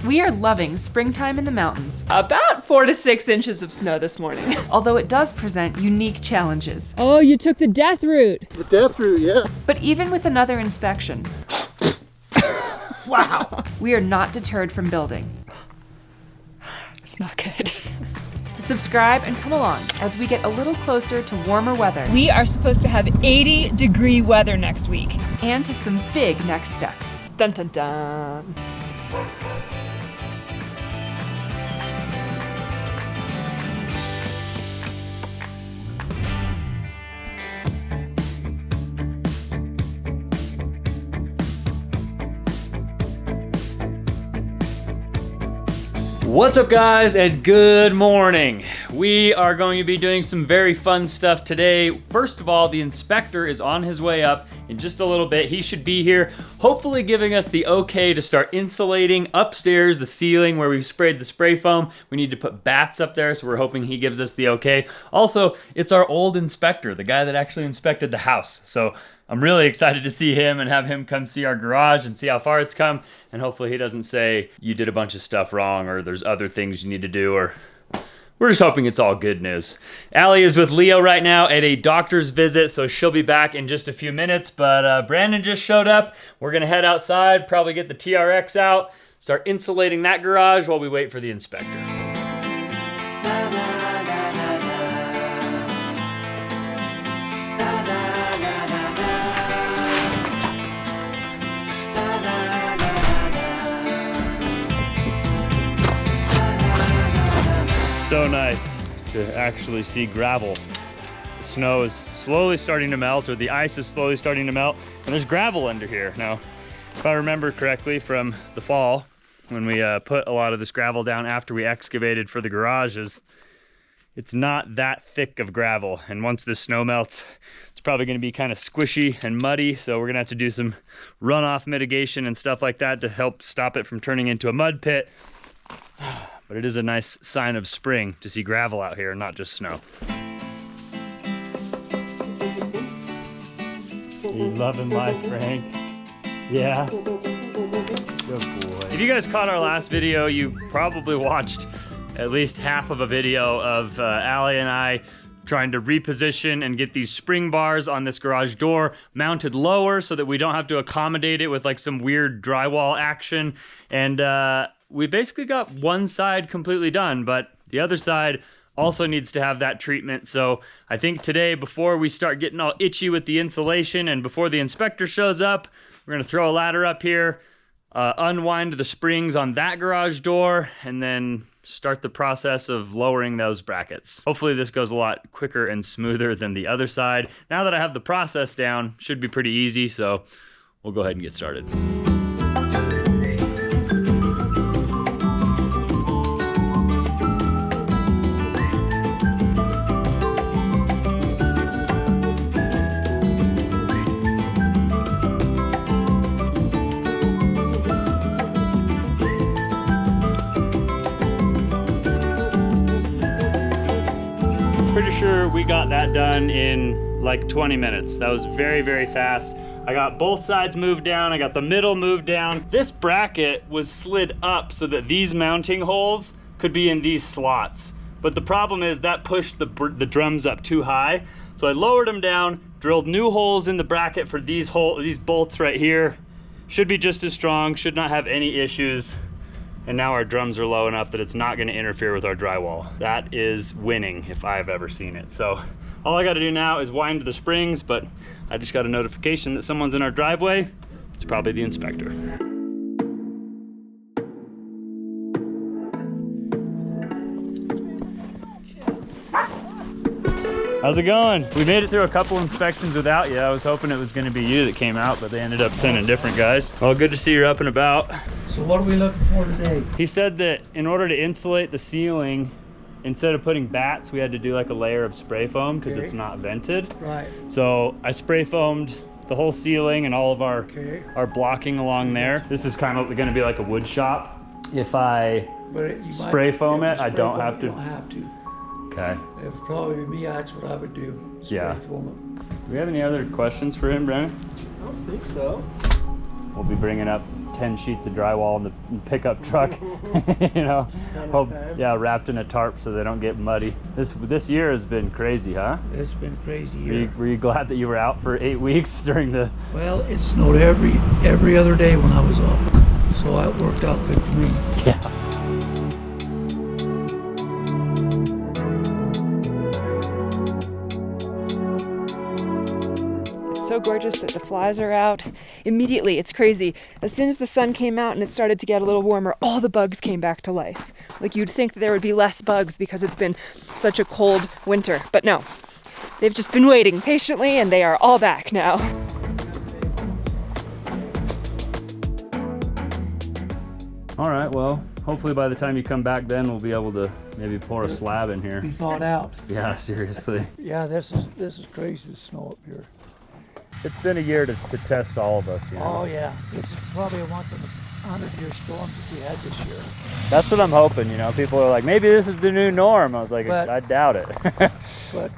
We are loving springtime in the mountains. About 4 to 6 inches of snow this morning. Although it does present unique challenges. Oh, you took the death route. The death route, yeah. But even with another inspection, Wow. we are not deterred from building. It's not good. Subscribe and come along as we get a little closer to warmer weather. We are supposed to have 80-degree weather next week. And to some big next steps. Dun dun dun. What's up guys, and good morning. We are going to be doing some very fun stuff today. First of all, the inspector is on his way up in just a little bit. He should be here, hopefully giving us the okay to start insulating upstairs, the ceiling where we've sprayed the spray foam. We need to put bats up there, so we're hoping he gives us the okay. Also, it's our old inspector, the guy that actually inspected the house. So I'm really excited to see him and have him come see our garage and see how far it's come. And hopefully he doesn't say you did a bunch of stuff wrong or there's other things you need to do, or we're just hoping it's all good news. Allie is with Leo right now at a doctor's visit, so she'll be back in just a few minutes. But Brandon just showed up. We're gonna head outside, probably get the TRX out, start insulating that garage while we wait for the inspector. So nice to actually see gravel. The snow is slowly starting to melt, or the ice is slowly starting to melt, and there's gravel under here. Now, if I remember correctly from the fall, when we put a lot of this gravel down after we excavated for the garages, it's not that thick of gravel. And once the snow melts, it's probably gonna be kind of squishy and muddy, so we're gonna have to do some runoff mitigation and stuff like that to help stop it from turning into a mud pit. But it is a nice sign of spring to see gravel out here and not just snow. You loving life, Frank? Yeah? Good boy. If you guys caught our last video, you probably watched at least half of a video of Allie and I trying to reposition and get these spring bars on this garage door mounted lower so that we don't have to accommodate it with like some weird drywall action. And we basically got one side completely done, but the other side also needs to have that treatment. So I think today, before we start getting all itchy with the insulation and before the inspector shows up, we're gonna throw a ladder up here, unwind the springs on that garage door, and then start the process of lowering those brackets. Hopefully this goes a lot quicker and smoother than the other side. Now that I have the process down, should be pretty easy, so we'll go ahead and get started. Pretty sure we got that done in like 20 minutes. That was very, very fast. I got both sides moved down. I got the middle moved down. This bracket was slid up so that these mounting holes could be in these slots. But the problem is that pushed the drums up too high. So I lowered them down, drilled new holes in the bracket for these bolts right here. Should be just as strong, should not have any issues. And now our drums are low enough that it's not gonna interfere with our drywall. That is winning if I've ever seen it. So all I gotta do now is wind the springs, but I just got a notification that someone's in our driveway. It's probably the inspector. How's it going? We made it through a couple inspections without you. I was hoping it was gonna be you that came out, but they ended up sending different guys. Well, good to see you're up and about. So what are we looking for today? He said that in order to insulate the ceiling, instead of putting bats, we had to do like a layer of spray foam because it's not vented. Right. So I spray foamed the whole ceiling and all of our blocking along there. This is kind of gonna be like a wood shop. If I spray foam it, I don't have to. You don't have to. Okay. It would probably be me, that's what I would do. Yeah. Spray foam it. Do we have any other questions for him, Brandon? I don't think so. We'll be bringing up 10 sheets of drywall in the pickup truck, you know, wrapped in a tarp so they don't get muddy. This year has been crazy, huh? It's been a crazy year. Were you glad that you were out for 8 weeks during the... Well, it snowed every other day when I was off, so it worked out good for me. Yeah. So gorgeous that the flies are out immediately. It's crazy. As soon as the sun came out and it started to get a little warmer, all the bugs came back to life. Like you'd think that there would be less bugs because it's been such a cold winter, but no. They've just been waiting patiently and they are all back now. All right, well, hopefully by the time you come back then we'll be able to maybe pour a slab in here. Be thawed out. Yeah, seriously. Yeah, this is crazy, the snow up here. It's been a year to test all of us, you know? Oh yeah, this is probably a once in a 100-year storm that we had this year. That's what I'm hoping, you know? People are like, maybe this is the new norm. I was like, I doubt it. But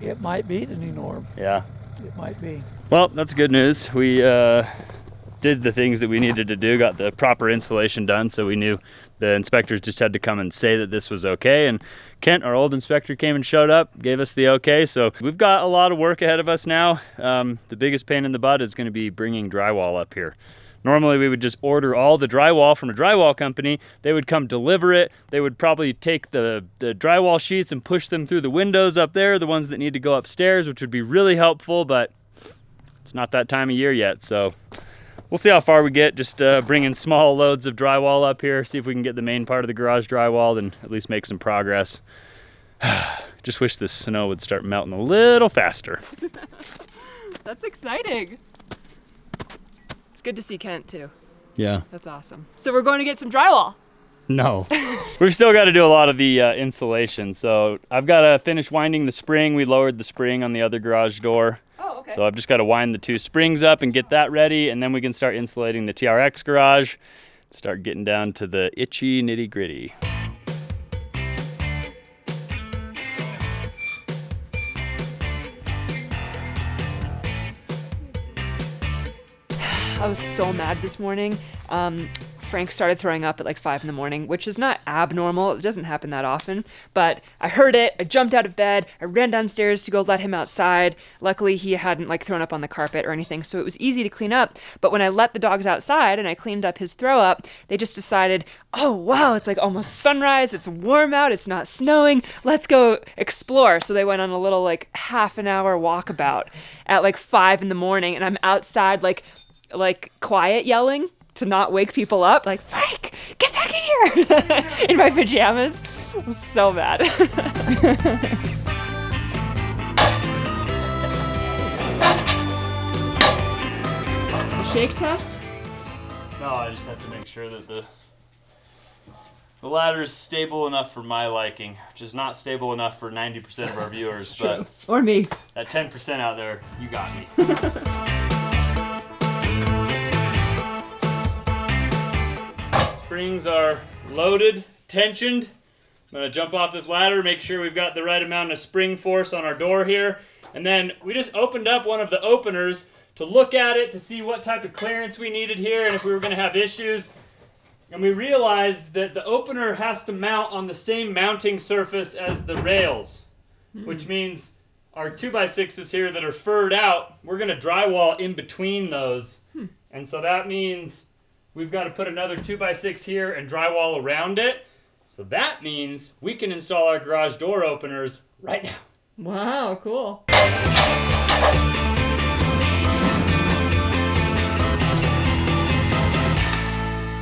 it might be the new norm. Yeah. It might be. Well, that's good news. We did the things that we needed to do, got the proper insulation done, so we knew the inspectors just had to come and say that this was okay. And Kent, our old inspector, came and showed up, gave us the okay. So we've got a lot of work ahead of us now. The biggest pain in the butt is going to be bringing drywall up here. Normally we would just order all the drywall from a drywall company. They would come deliver it. They would probably take the drywall sheets and push them through the windows up there, the ones that need to go upstairs, which would be really helpful, but it's not that time of year yet. So we'll see how far we get, just bringing small loads of drywall up here, see if we can get the main part of the garage drywalled and at least make some progress. Just wish this snow would start melting a little faster. That's exciting. It's good to see Kent too. Yeah. That's awesome. So we're going to get some drywall. No. We've still got to do a lot of the insulation. So I've got to finish winding the spring. We lowered the spring on the other garage door. Oh, okay. So I've just got to wind the 2 springs up and get that ready, and then we can start insulating the TRX garage, start getting down to the itchy nitty gritty. I was so mad this morning. Frank started throwing up at like 5 in the morning, which is not abnormal. It doesn't happen that often, but I heard it. I jumped out of bed. I ran downstairs to go let him outside. Luckily, he hadn't like thrown up on the carpet or anything, so it was easy to clean up. But when I let the dogs outside and I cleaned up his throw up, they just decided, oh wow, it's like almost sunrise. It's warm out. It's not snowing. Let's go explore. So they went on a little like half an hour walkabout at like 5 in the morning, and I'm outside like quiet yelling to not wake people up, like, Frank, get back in here, in my pajamas. I was so mad. The shake test? No, I just have to make sure that the ladder is stable enough for my liking, which is not stable enough for 90% of our viewers, but or me. That 10% out there, you got me. Springs are loaded, tensioned. I'm gonna jump off this ladder, make sure we've got the right amount of spring force on our door here. And then we just opened up one of the openers to look at it, to see what type of clearance we needed here and if we were gonna have issues. And we realized that the opener has to mount on the same mounting surface as the rails, which means our 2x6s here that are furred out, we're gonna drywall in between those. And so that means we've got to put another 2x6 here and drywall around it. So that means we can install our garage door openers right now. Wow, cool.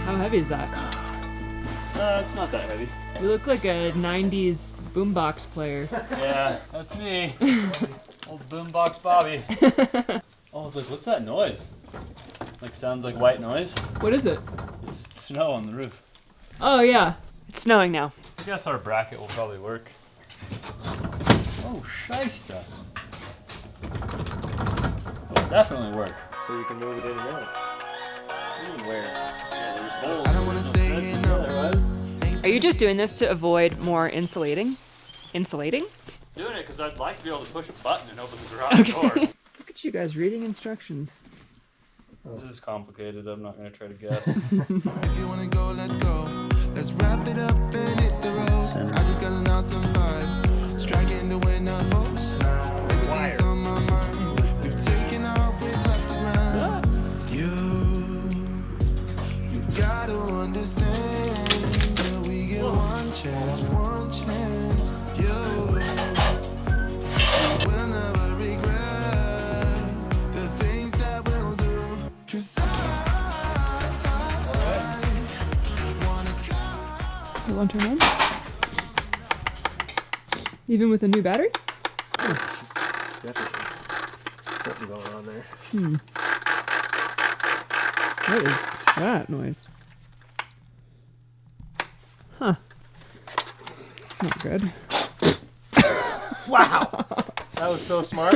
How heavy is that? It's not that heavy. You look like a 90s boombox player. Yeah, that's me. Old boombox Bobby. Oh, it's like, what's that noise? Like, sounds like white noise. What is it? It's snow on the roof. Oh yeah, it's snowing now. I guess our bracket will probably work. Oh, shysta. It'll definitely work. So you can move it in and out. Where? Yeah, I don't want to say no. Are you just doing this to avoid more insulating? Insulating? Doing it because I'd like to be able to push a button and open the garage door. Look at you guys reading instructions. This is complicated. I'm not gonna try to guess. If you wanna go, let's go. Let's wrap it up and hit the road. I just gotta announce some vibes. Striking the winner post now. Everything's on my mind. We've taken off, we've left the ground. You gotta understand that we get one chance, one chance. We'll never regret the things that we'll do. 'Cause I wanna try. You want to turn on? Even with a new battery? Definitely something going on there. What is that noise? Huh. It's not good. Wow! That was so smart.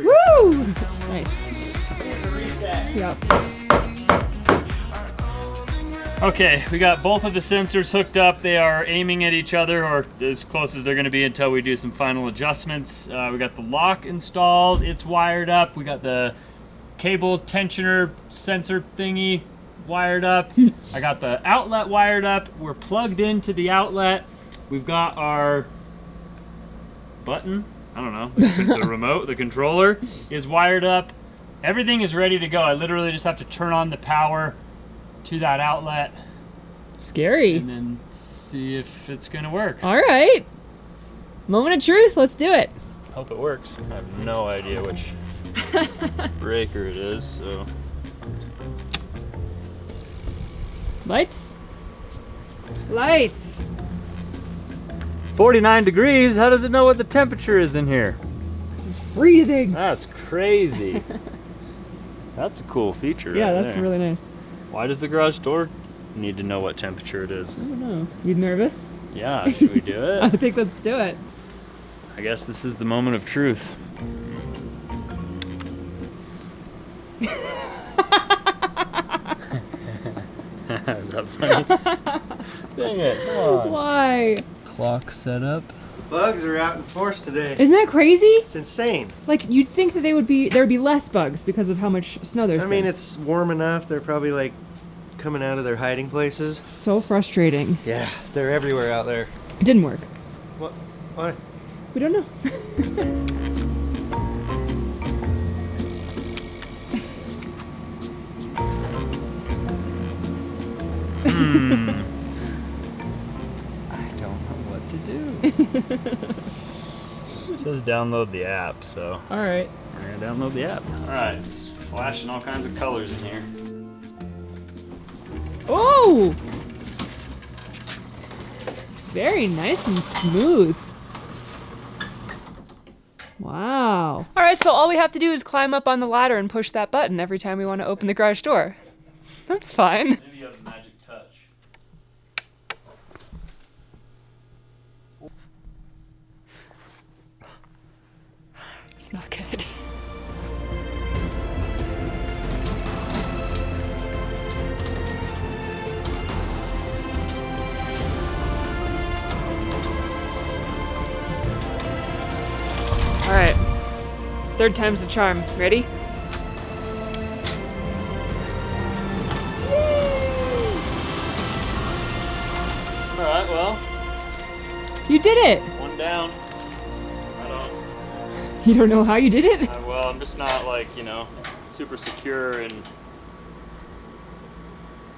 Woo! Nice. Yep. Okay, we got both of the sensors hooked up. They are aiming at each other, or as close as they're gonna be until we do some final adjustments. We got the lock installed, it's wired up. We got the cable tensioner sensor thingy wired up. I got the outlet wired up. We're plugged into the outlet. We've got our button, I don't know, the remote, the controller is wired up. Everything is ready to go. I literally just have to turn on the power to that outlet Scary. and then see if it's gonna work. All right. Moment of truth. Let's do it. Hope it works. I have no idea which breaker it is, so. Lights. Lights. 49 degrees, how does it know what the temperature is in here? It's freezing. That's crazy. That's a cool feature. Yeah, right that's there. really nice. Why does the garage door need to know what temperature it is? I don't know. You nervous? Yeah, should we do I it? think let's do it. I guess this is the moment of truth. Is that funny? Dang it, come on. Why? Clock set up. Bugs are out in force today. Isn't that crazy? It's insane. Like you'd think that there would be less bugs because of how much snow there's I mean, been. it's warm enough. They're probably like coming out of their hiding places. So frustrating. Yeah, they're everywhere out there. It didn't work. What? Why? We don't know. I don't know what to do. It says download the app, so All right. we're gonna download the app. All right, it's flashing all kinds of colors in here. Oh! Very nice and smooth. Wow. All right, so all we have to do is climb up on the ladder and push that button every time we want to open the garage door. That's fine. Maybe you have a magic touch. It's not good. All right. Third time's the charm. Ready? All right, well, You did it. one down. I don't. You don't know how you did it? Well, I'm just not like, you know, super secure in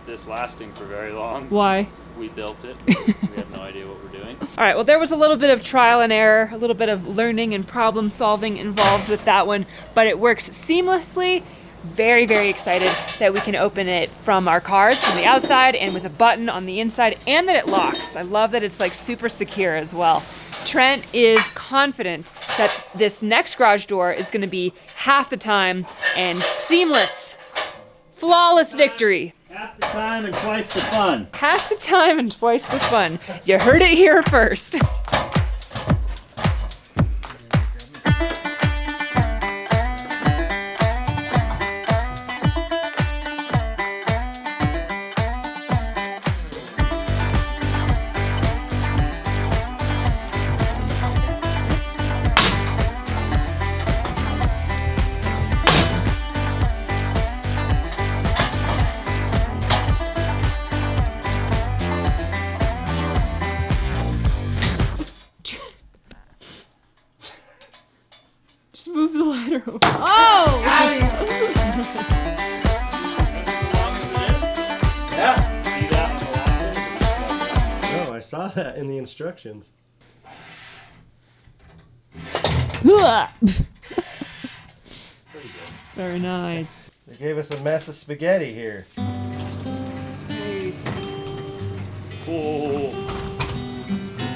this lasting for very long. Why? We built it. We have no idea what we're doing. All right, well, there was a little bit of trial and error, a little bit of learning and problem solving involved with that one, but it works seamlessly. Very, very excited that we can open it from our cars, from the outside, and with a button on the inside, and that it locks. I love that it's like super secure as well. Trent is confident that this next garage door is gonna be half the time and seamless. Flawless victory. Half the time and twice the fun. Half the time and twice the fun. You heard it here first. Oh! Yeah. See that on the last one? No, I saw that in the instructions. Very nice. They gave us a mess of spaghetti here. Nice. Oh,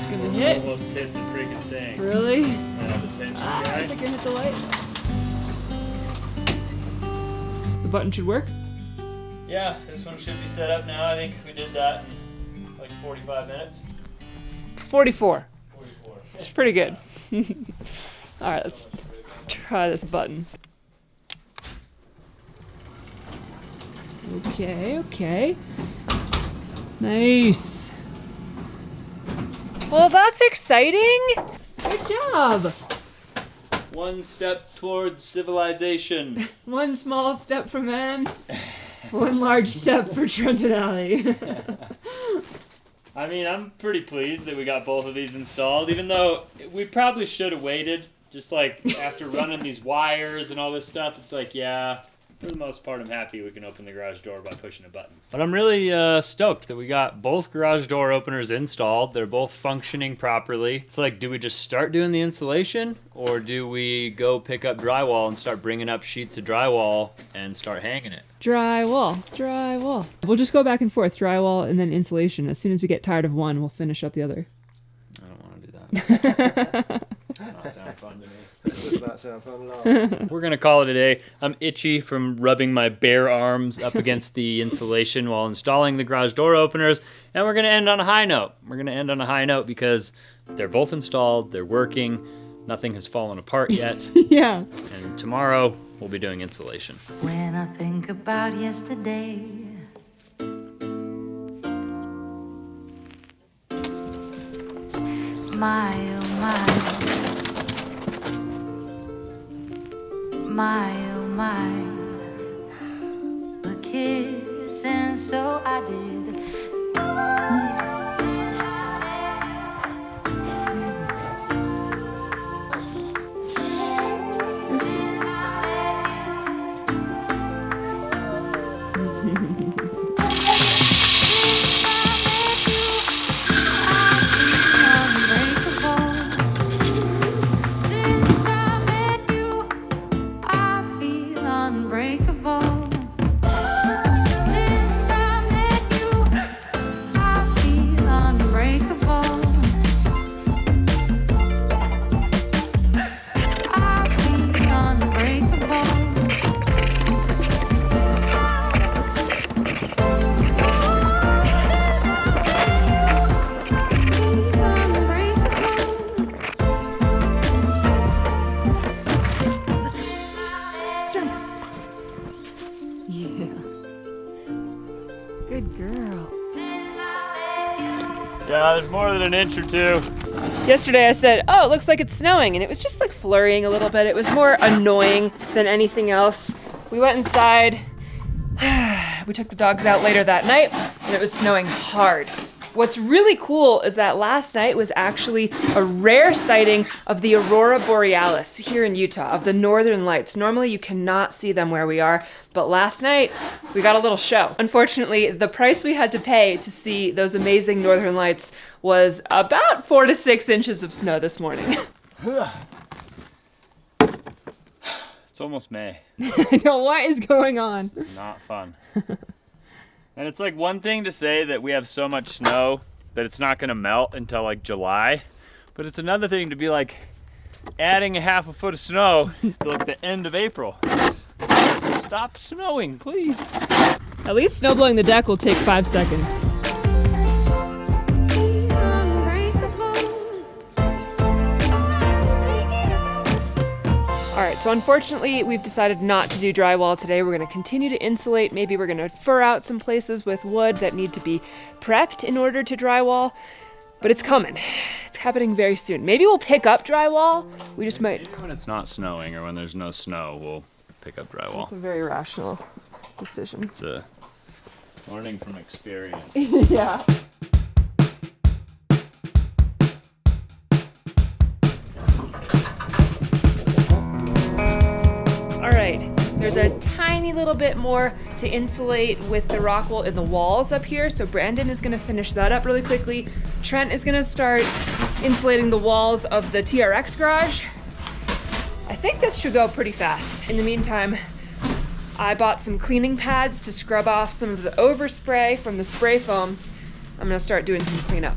Gonna hit. almost hit the freaking thing. Really? Yeah, the tension I guy. think I hit the light. The button should work. Yeah, this one should be set up now. I think we did that in like 45 minutes. 44. 44. It's pretty good. Alright, let's try this button. Okay. Nice. Well, that's exciting. Good job. One step towards civilization. One small step for man, one large step for Trent Allie. I mean, I'm pretty pleased that we got both of these installed, even though we probably should have waited. Just like after running these wires and all this stuff, it's like, yeah, for the most part, I'm happy we can open the garage door by pushing a button. But I'm really stoked that we got both garage door openers installed. They're both functioning properly. It's like, do we just start doing the insulation, or do we go pick up drywall and start bringing up sheets of drywall and start hanging it? Drywall. We'll just go back and forth, drywall and then insulation. As soon as we get tired of one, we'll finish up the other. I don't want to do that. Does not sound fun to me. It does not sound fun at all. We're gonna call it a day. I'm itchy from rubbing my bare arms up against the insulation while installing the garage door openers, and we're gonna end on a high note. We're gonna end on a high note because they're both installed, they're working, nothing has fallen apart yet, Yeah. and tomorrow we'll be doing insulation. When I think about yesterday, my oh my, a kiss, and so I did. Good girl. Yeah, there's more than an inch or two. Yesterday I said, oh, it looks like it's snowing, and it was just like flurrying a little bit. It was more annoying than anything else. We went inside. We took the dogs out later that night, and it was snowing hard. What's really cool is that last night was actually a rare sighting of the aurora borealis here in Utah, of the northern lights. Normally you cannot see them where we are, but last night we got a little show. Unfortunately, the price we had to pay to see those amazing northern lights was about 4 to 6 inches of snow this morning. It's almost May. I know, what is going on? It's not fun. And it's like one thing to say that we have so much snow that it's not gonna melt until like July, but it's another thing to be like adding a half a foot of snow to like the end of April. Stop snowing, please. At least snow blowing the deck will take 5 seconds. All right, so unfortunately, we've decided not to do drywall today. We're gonna continue to insulate. Maybe we're gonna fur out some places with wood that need to be prepped in order to drywall, but it's coming. It's happening very soon. Maybe we'll pick up drywall. We just might. Maybe when it's not snowing or when there's no snow, we'll pick up drywall. That's a very rational decision. It's a learning from experience. Yeah. There's a tiny little bit more to insulate with the rock wool in the walls up here, so Brandon is gonna finish that up really quickly. Trent is gonna start insulating the walls of the TRX garage. I think this should go pretty fast. In the meantime, I bought some cleaning pads to scrub off some of the overspray from the spray foam. I'm gonna start doing some cleanup.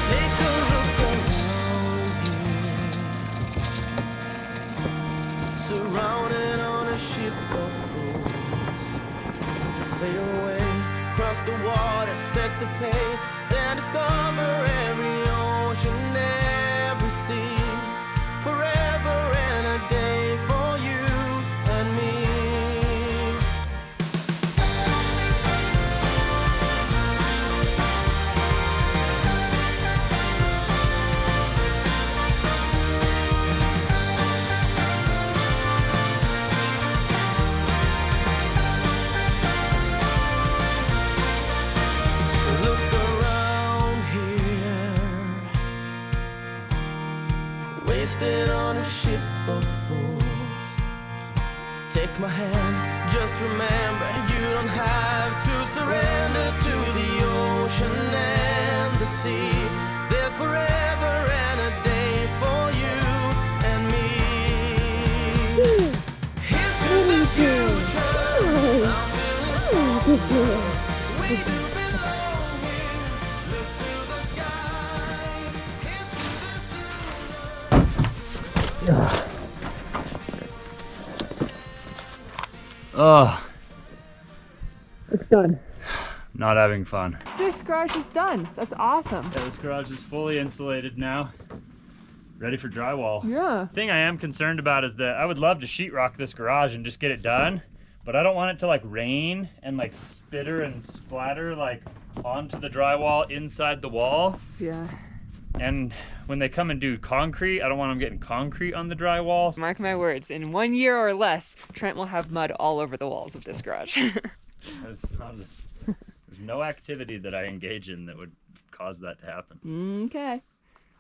Take a look around here, surrounded on a ship of fools. Sail away, cross the water, set the pace, then discover every ocean, every sea. Forever and a day for you and me. Look around here, wasted on a ship of fools. Take my hand, just remember you don't have to surrender to the ocean and the sea. There's forever and a day for you and me. Here's to the future. I'm feeling stronger. We do belong here. Look to the sky. Here's to the sooner. Oh, It's done. not having fun. This garage is done. That's awesome. Yeah, this garage is fully insulated now, ready for drywall. Yeah. The thing I am concerned about is that I would love to sheetrock this garage and just get it done, but I don't want it to like rain and like spitter and splatter like onto the drywall inside the wall. Yeah. And when they come and do concrete, I don't want them getting concrete on the drywall. Mark my words, in 1 year or less, Trent will have mud all over the walls of this garage. There's no activity that I engage in that would cause that to happen. Okay.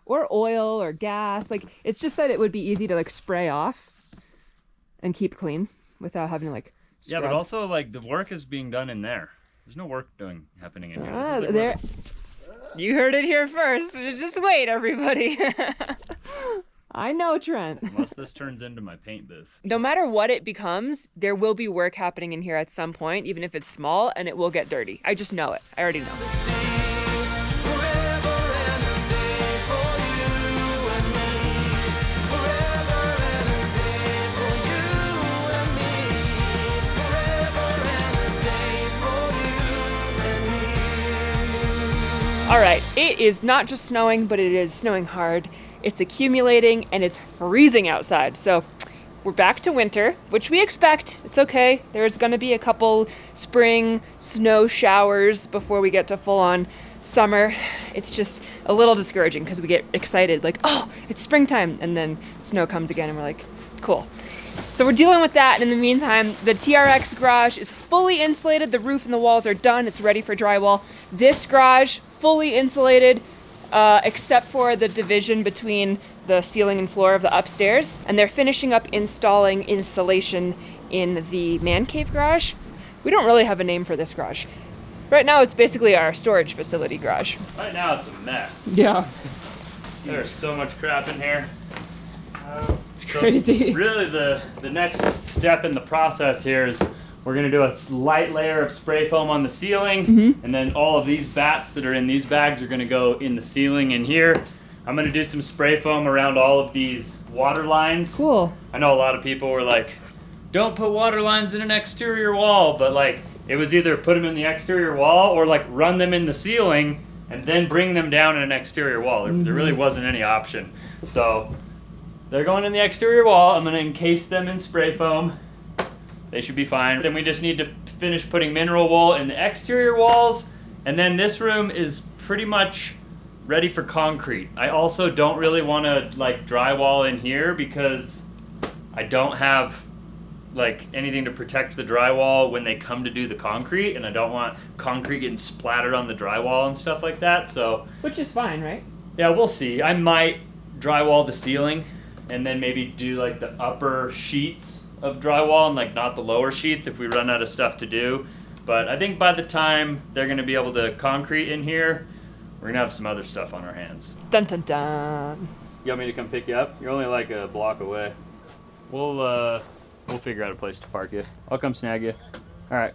Or oil or gas. Like, it's just that it would be easy to like spray off and keep clean without having to like Yeah, scrub. but also like the work is being done in there. There's no work happening in here. This is, like, there. You heard it here first. Just wait, everybody. I know, Trent. unless this turns into my paint booth. No matter what it becomes, there will be work happening in here at some point, even if it's small, and it will get dirty. I just know it. I already know. Forever and a day for you and me. Forever and a day for you and me. Forever and a day for you and me. All right, it is not just snowing, but it is snowing hard. It's accumulating and it's freezing outside. So we're back to winter, which we expect. It's okay. There's gonna be a couple spring snow showers before we get to full on summer. It's just a little discouraging because we get excited like, oh, it's springtime. And then snow comes again and we're like, cool. So we're dealing with that. And in the meantime, the TRX garage is fully insulated. The roof and the walls are done. It's ready for drywall. This garage, fully insulated, except for the division between the ceiling and floor of the upstairs. And they're finishing up installing insulation in the man cave garage. We don't really have a name for this garage. Right now, it's basically our storage facility garage. Right now it's a mess. Yeah. There's so much crap in here. So Crazy. really the next step in the process here is we're gonna do a light layer of spray foam on the ceiling, and then all of these bats that are in these bags are gonna go in the ceiling in here. I'm gonna do some spray foam around all of these water lines. Cool. I know a lot of people were like, don't put water lines in an exterior wall, but like it was either put them in the exterior wall or like run them in the ceiling and then bring them down in an exterior wall. There really wasn't any option. So they're going in the exterior wall. I'm gonna encase them in spray foam. They should be fine. Then we just need to finish putting mineral wool in the exterior walls. And then this room is pretty much ready for concrete. I also don't really want to like drywall in here because I don't have like anything to protect the drywall when they come to do the concrete, and I don't want concrete getting splattered on the drywall and stuff like that. So, Which is fine, right? yeah, we'll see. I might drywall the ceiling and then maybe do like the upper sheets of drywall and like not the lower sheets if we run out of stuff to do. But I think by the time they're gonna be able to concrete in here, we're gonna have some other stuff on our hands. Dun dun dun. You want me to come pick you up? You're only like a block away. We'll figure out a place to park you. I'll come snag you. All right.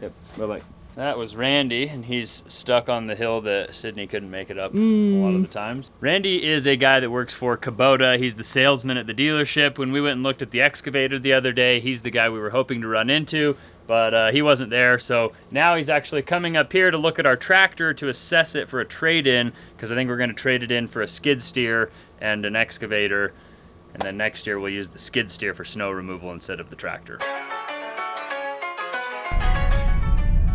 Yep. Bye-bye. That was Randy, and he's stuck on the hill that Sydney couldn't make it up a lot of the times. Randy is a guy that works for Kubota. He's the salesman at the dealership. When we went and looked at the excavator the other day, he's the guy we were hoping to run into, but he wasn't there. So now he's actually coming up here to look at our tractor to assess it for a trade-in, because I think we're going to trade it in for a skid steer and an excavator. And then next year we'll use the skid steer for snow removal instead of the tractor.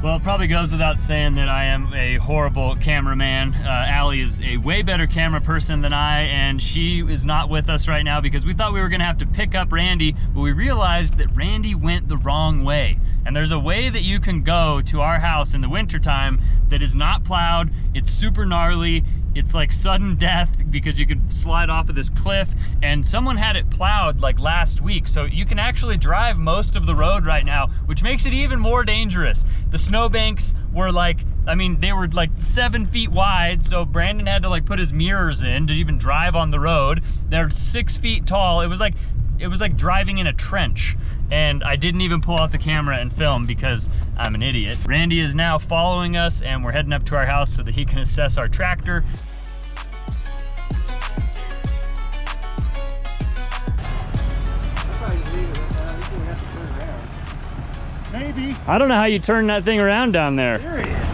Well, it probably goes without saying that I am a horrible cameraman. Allie is a way better camera person than I, and she is not with us right now because we thought we were gonna have to pick up Randy, but we realized that Randy went the wrong way. And there's a way that you can go to our house in the wintertime that is not plowed, it's super gnarly, it's like sudden death because you could slide off of this cliff, and someone had it plowed like last week, so you can actually drive most of the road right now, which makes it even more dangerous. The snowbanks were like, I mean, they were like 7 feet wide, so Brandon had to like put his mirrors in to even drive on the road. They're 6 feet tall. It was like driving in a trench. And I didn't even pull out the camera and film because I'm an idiot. Randy is now following us, and we're heading up to our house so that he can assess our tractor. Maybe. I don't know how you turn that thing around down there. There he is.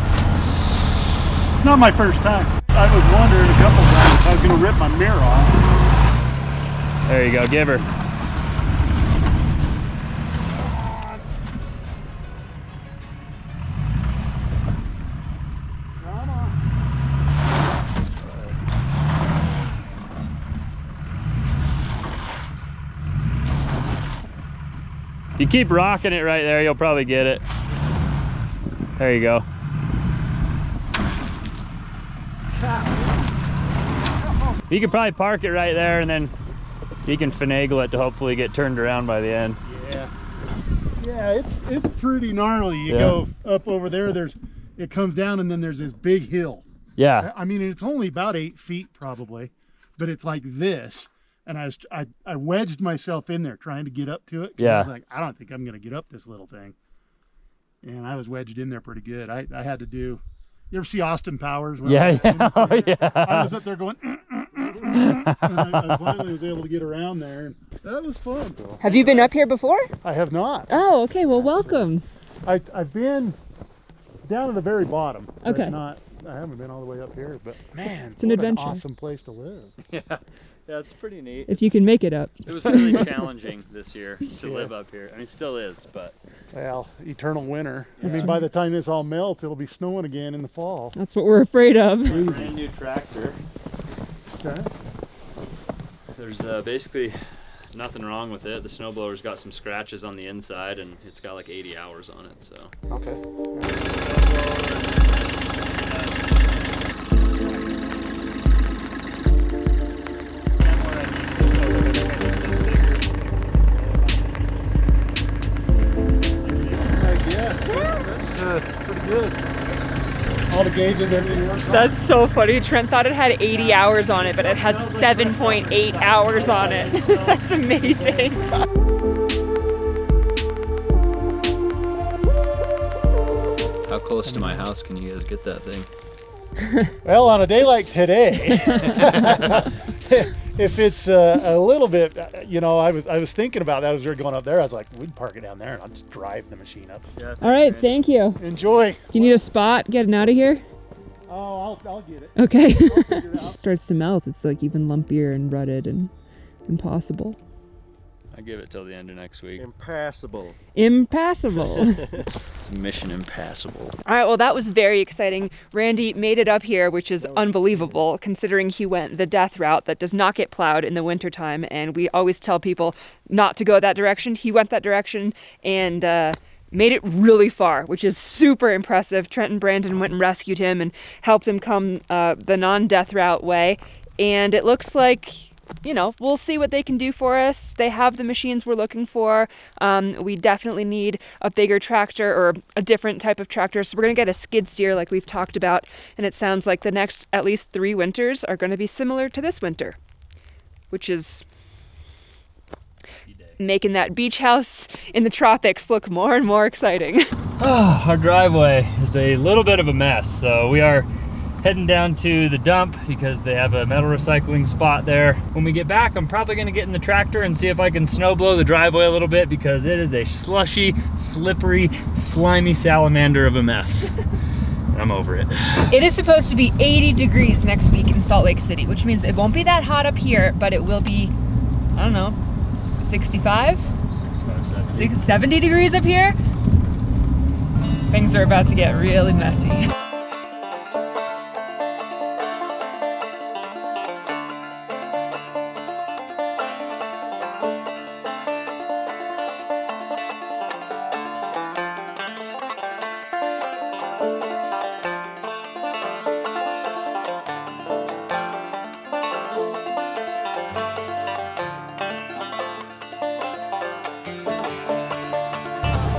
Not my first time. I was wondering a couple times if I was going to rip my mirror off. There you go, give her. If you keep rocking it right there, you'll probably get it. There you go. You could probably park it right there, and then you can finagle it to hopefully get turned around by the end. Yeah, it's pretty gnarly. You go up over there, it comes down, and then there's this big hill. Yeah. I mean, it's only about 8 feet probably, but it's like this. And I wedged myself in there trying to get up to it. Yeah. I was like, I don't think I'm going to get up this little thing. And I was wedged in there pretty good. I had to do, you ever see Austin Powers? Yeah. I was up there going, and I finally was able to get around there. And that was fun. Have you been up here before? I have not. Oh, okay. Well, welcome. I've been down at the very bottom. Okay. I haven't been all the way up here, but man, it's an adventure. An awesome place to live. Yeah, it's pretty neat. If you can make it up. It was really challenging this year to live up here. I mean, it still is, but... Well, eternal winter. Yeah. I mean, by the time this all melts, it'll be snowing again in the fall. That's what we're afraid of. Brand new tractor. Okay. There's basically nothing wrong with it. The snowblower's got some scratches on the inside, and it's got like 80 hours on it, so... Okay. Pretty good. All the gauges, everything works. That's so funny. Trent thought it had 80 hours on it, but it has 7.8 hours on it. That's amazing. How close to my house can you guys get that thing? Well, on a day like today, if it's a little bit, you know, I was thinking about that as we were going up there. I was like, we'd park it down there and I'll just drive the machine up. Yeah, all right, thank you. Enjoy. Do you need a spot getting out of here? Oh, I'll get it. Okay. I'll figure it out. Starts to melt. It's like even lumpier and rutted and impossible. I give it till the end of next week. Impassable. Impassable. Mission impassable. All right, well, that was very exciting. Randy made it up here, which is unbelievable considering he went the death route that does not get plowed in the wintertime. And we always tell people not to go that direction. He went that direction and made it really far, which is super impressive. Trent and Brandon went and rescued him and helped him come the non-death route way. And it looks like, you know, we'll see what they can do for us. They have the machines we're looking for. We definitely need a bigger tractor or a different type of tractor. So we're going to get a skid steer like we've talked about. And it sounds like the next at least 3 winters are going to be similar to this winter, which is making that beach house in the tropics look more and more exciting. Our driveway is a little bit of a mess. So we are heading down to the dump because they have a metal recycling spot there. When we get back, I'm probably gonna get in the tractor and see if I can snow blow the driveway a little bit because it is a slushy, slippery, slimy salamander of a mess. I'm over it. It is supposed to be 80 degrees next week in Salt Lake City, which means it won't be that hot up here, but it will be, I don't know, 65? 70 degrees up here? Things are about to get really messy.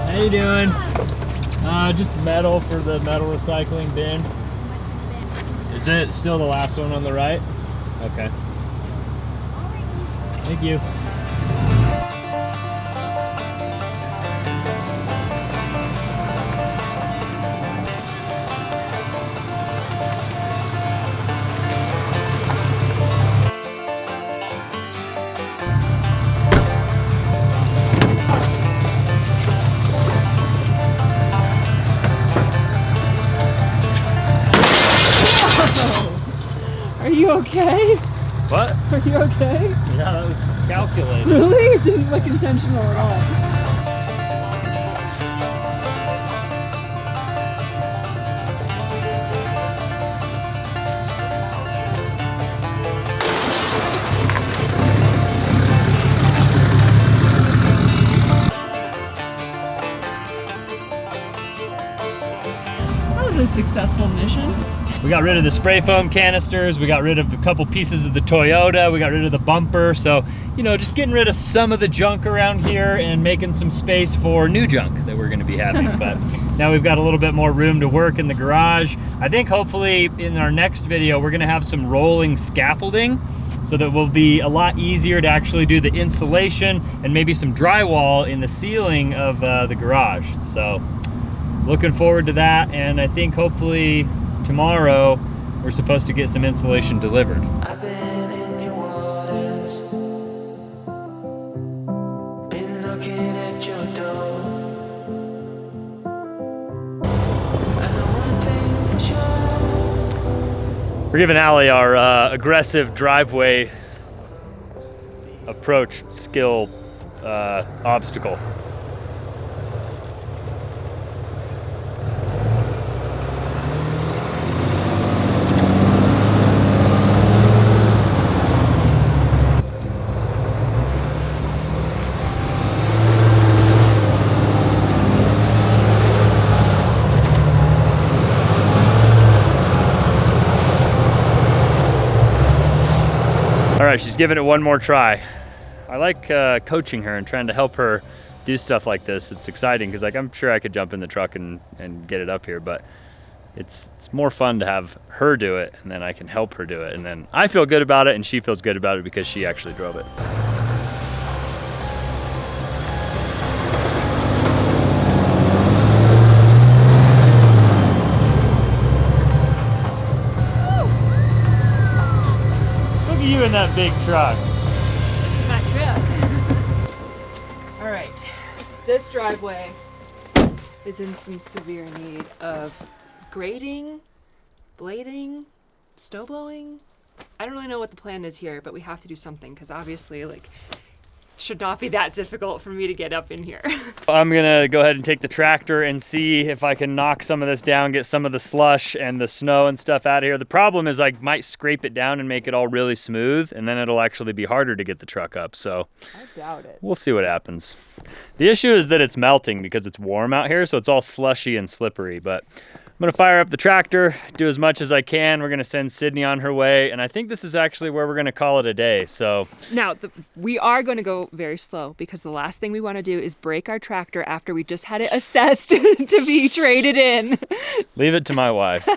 How you doing? Just metal for the metal recycling bin. Is it still the last one on the right? Okay. Thank you. Are you okay? What? Are you okay? Yeah, that was calculated. Really? It didn't look intentional at all. That was a successful mission. We got rid of the spray foam canisters, we got rid of a couple pieces of the Toyota, we got rid of the bumper, so, you know, just getting rid of some of the junk around here and making some space for new junk that we're gonna be having. But now we've got a little bit more room to work in the garage. I think hopefully in our next video, we're gonna have some rolling scaffolding so that will be a lot easier to actually do the insulation and maybe some drywall in the ceiling of the garage. So looking forward to that, and I think hopefully tomorrow we're supposed to get some insulation delivered. I've been in your waters, been knocking at your door. I know one thing for sure. We're giving Allie our aggressive driveway approach skill obstacle. All right, she's giving it one more try. I like coaching her and trying to help her do stuff like this. It's exciting because, like, I'm sure I could jump in the truck and get it up here, but it's more fun to have her do it, and then I can help her do it, and then I feel good about it and she feels good about it because she actually drove it. You in that big truck. This is my truck. All right, this driveway is in some severe need of grading, blading, snow blowing. I don't really know what the plan is here, but we have to do something because obviously, like, should not be that difficult for me to get up in here. I'm gonna go ahead and take the tractor and see if I can knock some of this down, get some of the slush and the snow and stuff out of here. The problem is I might scrape it down and make it all really smooth, and then it'll actually be harder to get the truck up, so. I doubt it. We'll see what happens. The issue is that it's melting because it's warm out here, so it's all slushy and slippery, but I'm gonna fire up the tractor, do as much as I can. We're gonna send Sydney on her way, and I think this is actually where we're gonna call it a day, so. Now, we are going to go very slow because the last thing we want to do is break our tractor after we just had it assessed to be traded in. Leave it to my wife.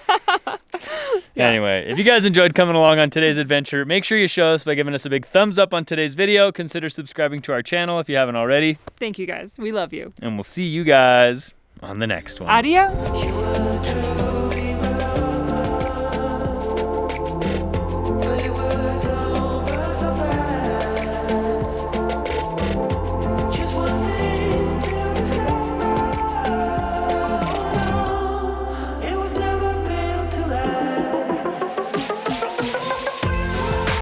Yeah. Anyway, if you guys enjoyed coming along on today's adventure, make sure you show us by giving us a big thumbs up on today's video. Consider subscribing to our channel if you haven't already. Thank you guys. We love you. And we'll see you guys on the next one. Adios. You were true.